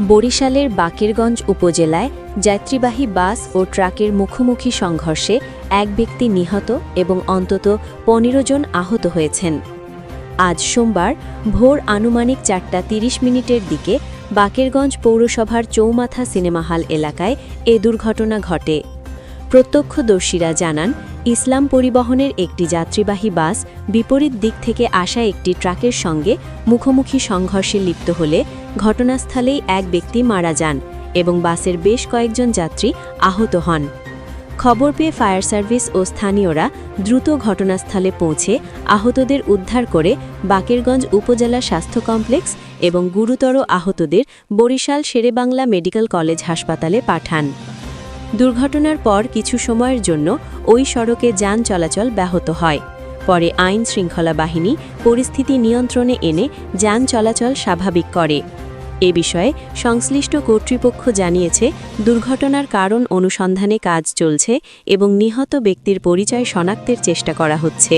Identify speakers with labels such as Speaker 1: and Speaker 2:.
Speaker 1: বরিশালের বাকেরগঞ্জ উপজেলায় যাত্রীবাহী বাস ও ট্রাকের মুখোমুখি সংঘর্ষে এক ব্যক্তি নিহত এবং অন্তত ১৫ জন আহত হয়েছেন। আজ সোমবার ভোর আনুমানিক ৪:৩০ দিকে বাকেরগঞ্জ পৌরসভার চৌমাথা সিনেমা হল এলাকায় এ দুর্ঘটনা ঘটে। প্রত্যক্ষদর্শীরা জানান, ইসলাম পরিবহনের একটি যাত্রীবাহী বাস বিপরীত দিক থেকে আসা একটি ট্রাকের সঙ্গে মুখোমুখি সংঘর্ষে লিপ্ত হলে ঘটনাস্থলেই এক ব্যক্তি মারা যান এবং বাসের বেশ কয়েকজন যাত্রী আহত হন। খবর পেয়ে ফায়ার সার্ভিস ও স্থানীয়রা দ্রুত ঘটনাস্থলে পৌঁছে আহতদের উদ্ধার করে বাকেরগঞ্জ উপজেলা স্বাস্থ্য কমপ্লেক্স এবং গুরুতর আহতদের বরিশাল শেরেবাংলা মেডিকেল কলেজ হাসপাতালে পাঠান। দুর্ঘটনার পর কিছু সময়ের জন্য ওই সড়কে যান চলাচল ব্যাহত হয়। পরে আইন শৃঙ্খলা বাহিনী পরিস্থিতি নিয়ন্ত্রণে এনে যান চলাচল স্বাভাবিক করে। এ বিষয়ে সংশ্লিষ্ট কর্তৃপক্ষ জানিয়েছে, দুর্ঘটনার কারণ অনুসন্ধানে কাজ চলছে এবং নিহত ব্যক্তির পরিচয় শনাক্তের চেষ্টা করা হচ্ছে।